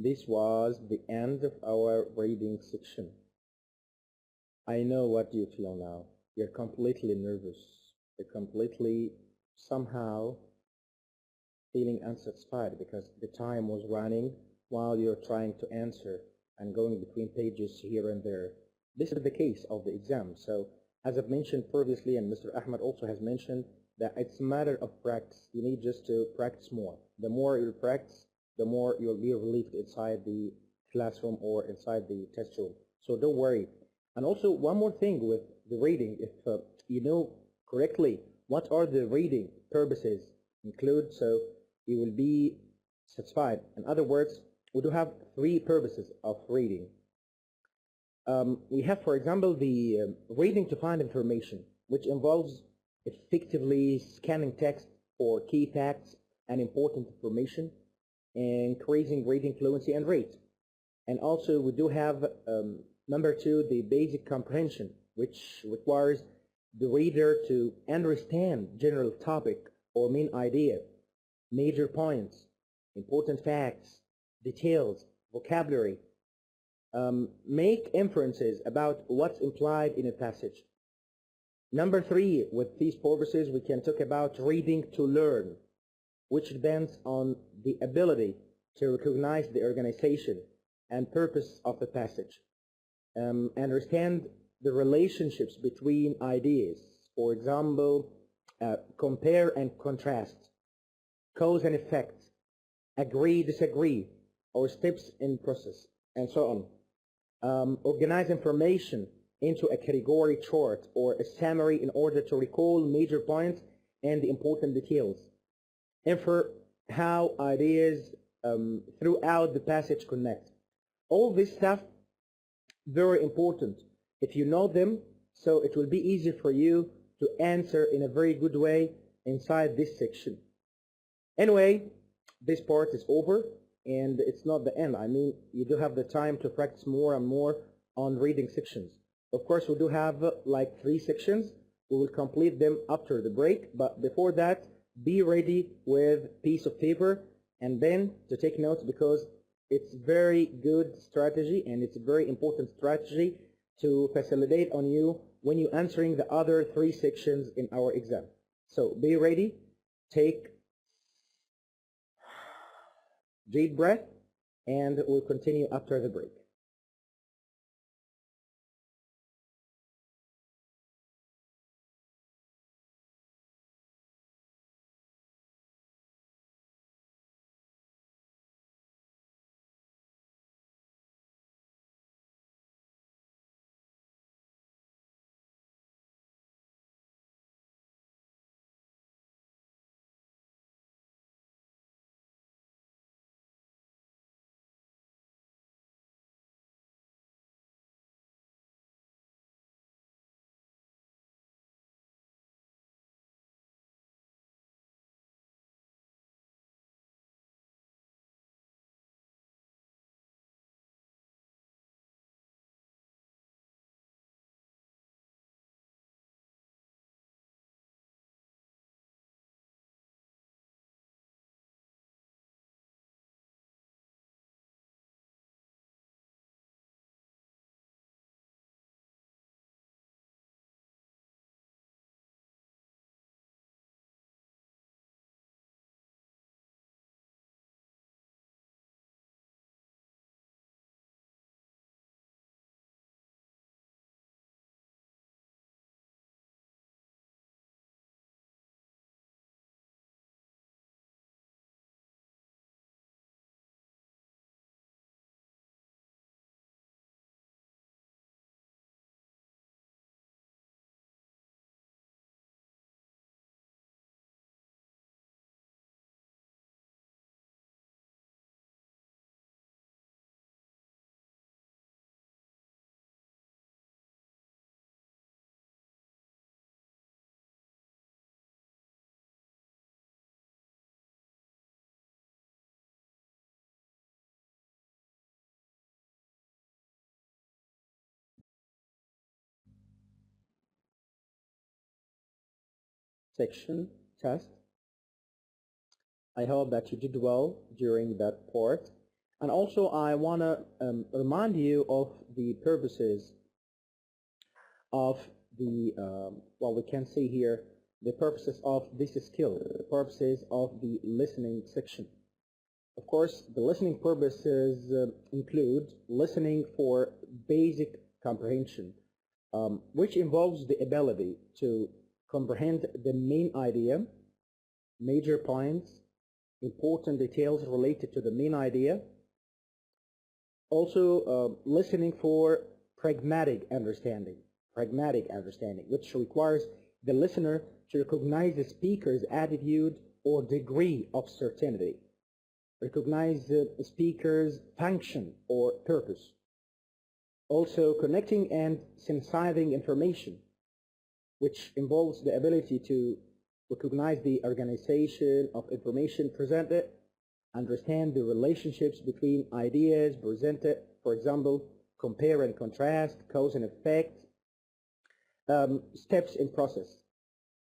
This was the end of our reading section. I know what you feel now. You're completely nervous. You're completely somehow feeling unsatisfied because the time was running while you're trying to answer and going between pages here and there. This is the case of the exam. So as I've mentioned previously, and Mr. Ahmed also has mentioned, that it's a matter of practice. You need just to practice more. The more you practice, the more you'll be relieved inside the classroom or inside the test room. So don't worry. And also one more thing with the reading, if you know correctly what are the reading purposes include, so you will be satisfied. In other words, we do have three purposes of reading. We have, for example, the reading to find information, which involves effectively scanning text for key facts and important information, increasing reading fluency and rate. And also we do have number two, the basic comprehension, which requires the reader to understand general topic or main idea, major points, important facts, details, vocabulary, make inferences about what's implied in a passage. Number three, with these purposes, we can talk about reading to learn, which depends on the ability to recognize the organization and purpose of the passage, understand the relationships between ideas, for example, compare and contrast, cause and effect, agree, disagree, or steps in process, and so on. Organize information into a category chart or a summary in order to recall major points and the important details. Infer how ideas throughout the passage connect. All this stuff, very important. If you know them, so it will be easy for you to answer in a very good way inside this section. Anyway, this part is over, and it's not the end. I mean, you do have the time to practice more and more on reading sections. Of course, we do have like 3 sections. We will complete them after the break, but before that, be ready with a piece of paper and then to take notes, because it's very good strategy and it's a very important strategy to facilitate on you when you're answering the other 3 sections in our exam. So be ready, take deep breath, and we'll continue after the break. Section test. I hope that you did well during that part. And also I want to remind you of the purposes of the, well, we can see here the purposes of this skill, the purposes of the listening section. Of course, the listening purposes include listening for basic comprehension, which involves the ability to comprehend the main idea, major points, important details related to the main idea. Also, listening for pragmatic understanding, which requires the listener to recognize the speaker's attitude or degree of certainty, recognize the speaker's function or purpose. Also, connecting and synthesizing information, which involves the ability to recognize the organization of information presented, understand the relationships between ideas presented, for example, compare and contrast, cause and effect, steps in process.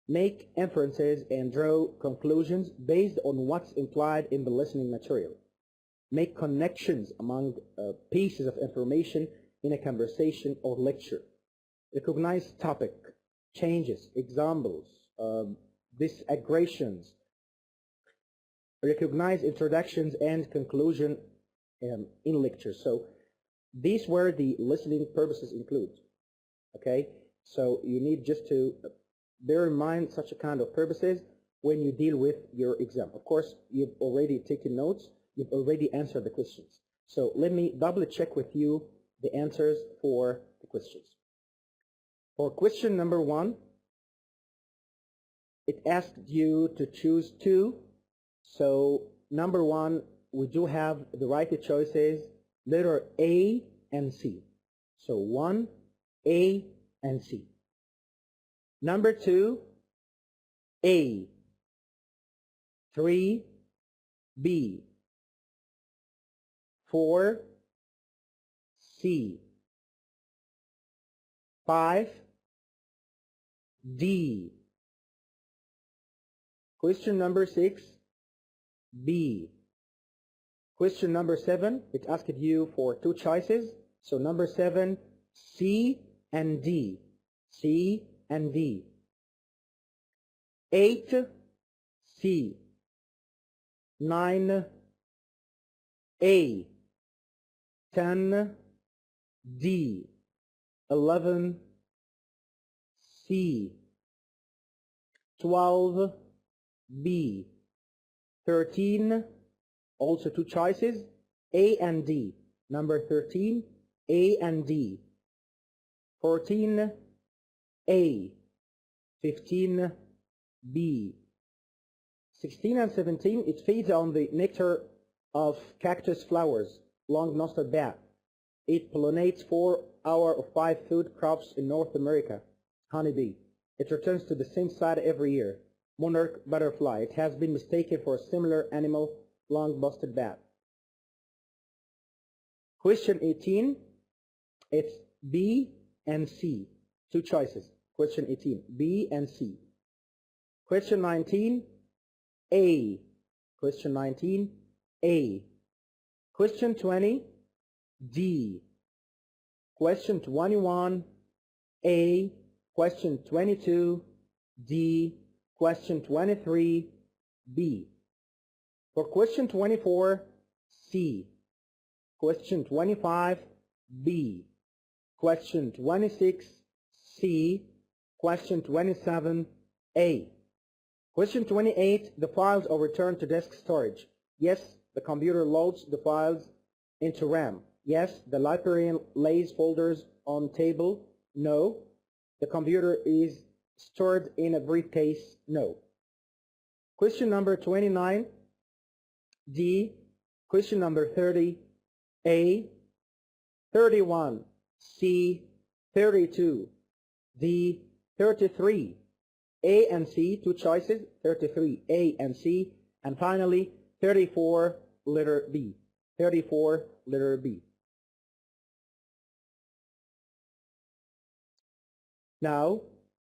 Make inferences and draw conclusions based on what's implied in the listening material. Make connections among pieces of information in a conversation or lecture. Recognize topic, changes, examples, disaggregations. Recognize introductions and conclusion in lectures. So these were the listening purposes include. Okay, so you need just to bear in mind such a kind of purposes when you deal with your exam. Of course, you've already taken notes, you've already answered the questions. So let me double check with you the answers for the questions. For question number 1, it asked you to choose 2. So number 1, we do have the right choices, letter A and C. So 1, A and C. Number 2, A. 3, B. 4, C. 5, D. Question number 6, B. Question number 7, it asked you for 2 choices. So number 7, C and D. C and D. 8, C. 9, A. 10, D. 11, C. 12, B. 13, also 2 choices, A and D. Number 13, A and D. 14, A. 15, B. 16 and 17, it feeds on the nectar of cactus flowers, long-nosed bat. It pollinates 4 out of 5 food crops in North America, honeybee. It returns to the same site every year. Monarch butterfly. It has been mistaken for a similar animal, long-busted bat. Question 18, it's B and C. 2 choices. Question 18, B and C. Question 19, A. Question 19, A. Question 20, D. Question 21, A. Question 22, D. Question 23, B. For question 24, C. Question 25, B. Question 26, C. Question 27, A. Question 28, the files are returned to disk storage. Yes, the computer loads the files into RAM. Yes, the librarian lays folders on table. No, the computer is stored in a briefcase. No. Question number 29, D. Question number 30, A. 31, C. 32, D. 33, A and C, 2 choices, 33, A and C, and finally 34, letter B. 34, letter B. Now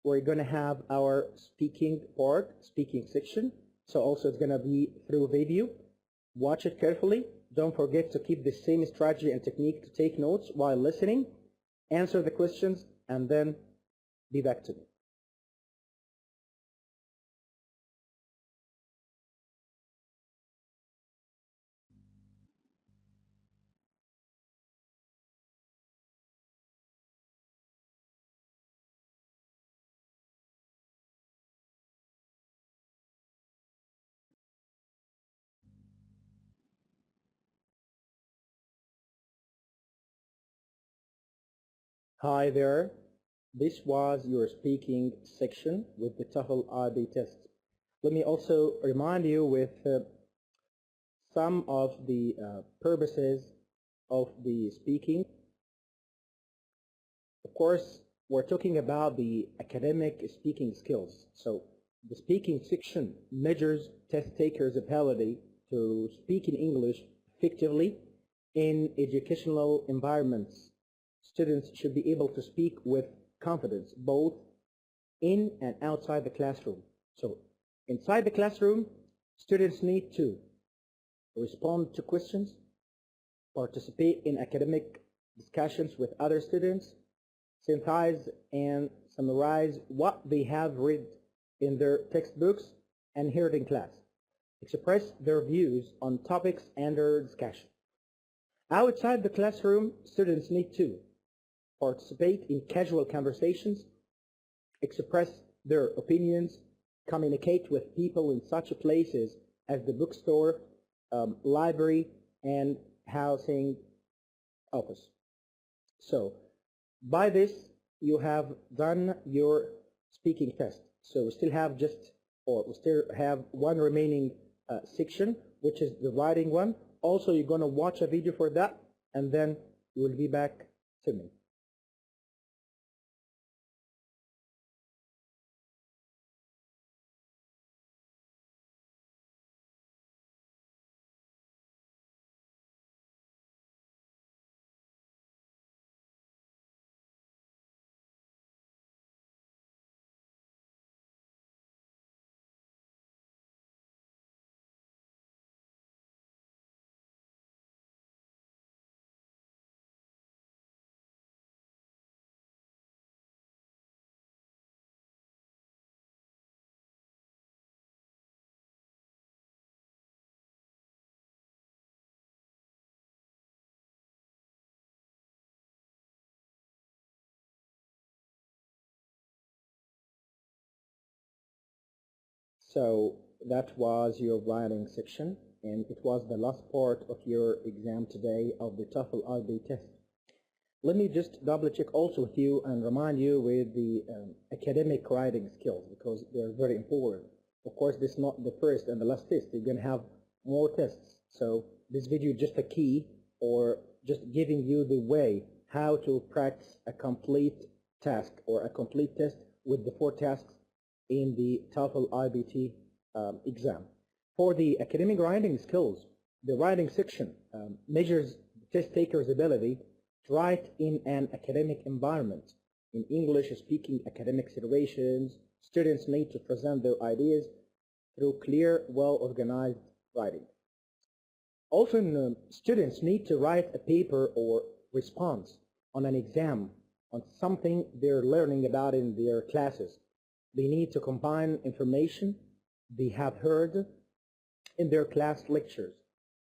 we're going to have our speaking part, speaking section. So also it's going to be through video. Watch it carefully. Don't forget to keep the same strategy and technique to take notes while listening, answer the questions, and then be back to me. Hi there. This was your speaking section with the TOEFL IB test. Let me also remind you with some of the purposes of the speaking. Of course, we're talking about the academic speaking skills. So the speaking section measures test takers' ability to speak in English effectively in educational environments. Students should be able to speak with confidence, both in and outside the classroom. So inside the classroom, students need to respond to questions, participate in academic discussions with other students, synthesize and summarize what they have read in their textbooks and heard in class, express their views on topics under discussion. Outside the classroom, students need to participate in casual conversations, express their opinions, communicate with people in such places as the bookstore, library, and housing office. So by this, you have done your speaking test. So we still have one remaining section, which is the writing one. Also, you're going to watch a video for that, and then you will be back to me. So that was your writing section, and it was the last part of your exam today of the TOEFL IB test. Let me just double check also with you and remind you with the academic writing skills, because they're very important. Of course, this is not the first and the last test. You're going to have more tests. So this video is just a key, or just giving you the way how to practice a complete task or a complete test with the 4 tasks in the TOEFL IBT exam. For the academic writing skills, the writing section measures the test taker's ability to write in an academic environment. In English-speaking academic situations, students need to present their ideas through clear, well-organized writing. Often, students need to write a paper or response on an exam on something they're learning about in their classes. They need to combine information they have heard in their class lectures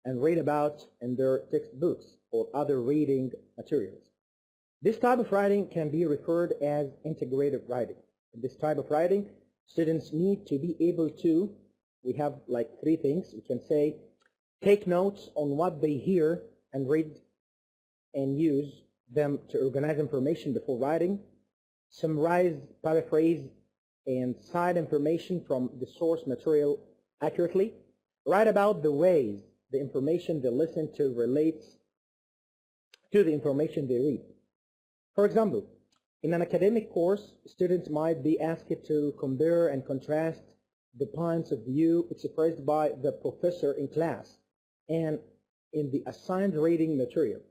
and read about in their textbooks or other reading materials. This type of writing can be referred as integrative writing. In this type of writing, students need to be able to, we have like 3 things. We can say, take notes on what they hear and read and use them to organize information before writing, summarize, paraphrase, and cite information from the source material accurately, write about the ways the information they listen to relates to the information they read. For example, in an academic course, students might be asked to compare and contrast the points of view expressed by the professor in class and in the assigned reading material.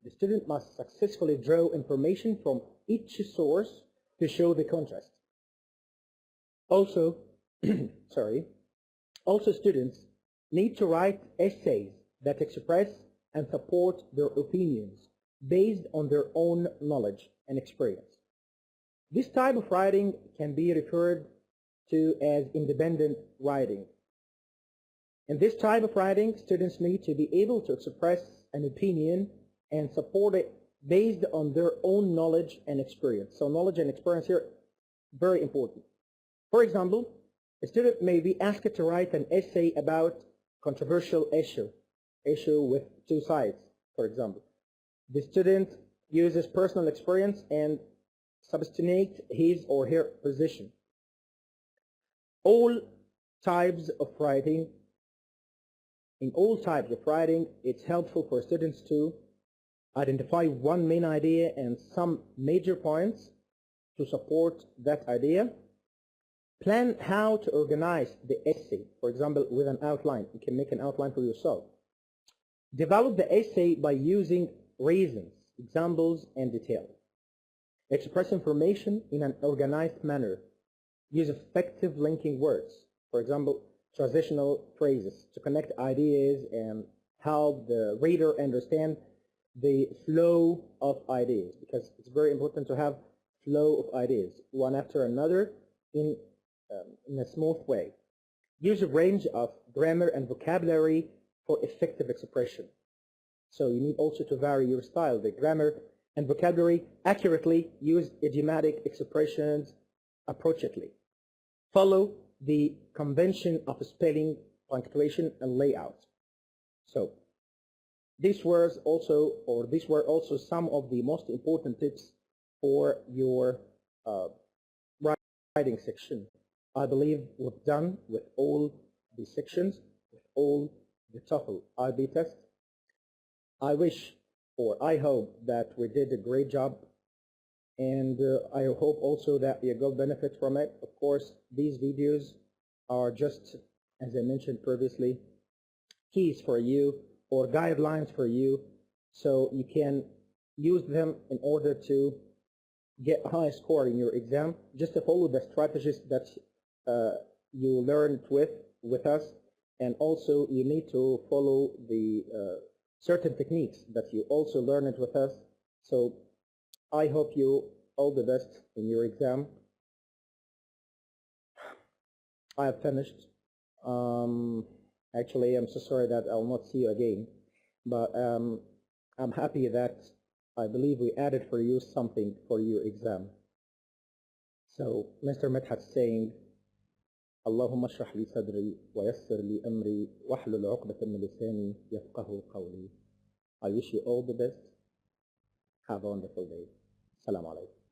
The student must successfully draw information from each source to show the contrast. Also, also students need to write essays that express and support their opinions based on their own knowledge and experience. This type of writing can be referred to as independent writing. In this type of writing, students need to be able to express an opinion and support it based on their own knowledge and experience. So knowledge and experience here, very important. For example, a student may be asked to write an essay about controversial issue with two sides, for example. The student uses personal experience and substantiates his or her position. All types of writing, in all types of writing, it's helpful for students to identify one main idea and some major points to support that idea. Plan how to organize the essay, for example, with an outline. You can make an outline for yourself. Develop the essay by using reasons, examples, and detail. Express information in an organized manner. Use effective linking words, for example, transitional phrases to connect ideas and help the reader understand the flow of ideas, because it's very important to have flow of ideas, one after another, in a smooth way. Use a range of grammar and vocabulary for effective expression. So you need also to vary your style, the grammar and vocabulary accurately. Use idiomatic expressions appropriately. Follow the convention of spelling, punctuation, and layout. So these were also some of the most important tips for your writing section. I believe we've done with all the sections, with all the TOEFL IB tests. I wish, or I hope, that we did a great job, and I hope also that you got benefit from it. Of course, these videos are just, as I mentioned previously, keys for you or guidelines for you, so you can use them in order to get a high score in your exam. Just to follow the strategies that you learned with us, and also you need to follow the certain techniques that you also learned with us. So I hope you all the best in your exam. I have finished. Actually, I'm so sorry that I'll not see you again, but I'm happy that I believe we added for you something for your exam. So Mr. Medhat saying, اللهم اشرح لي صدري ويسر لي أمري واحلل عقدة من لساني يفقهوا قولي. I wish you all the best. Have a wonderful day. Assalamu alaikum.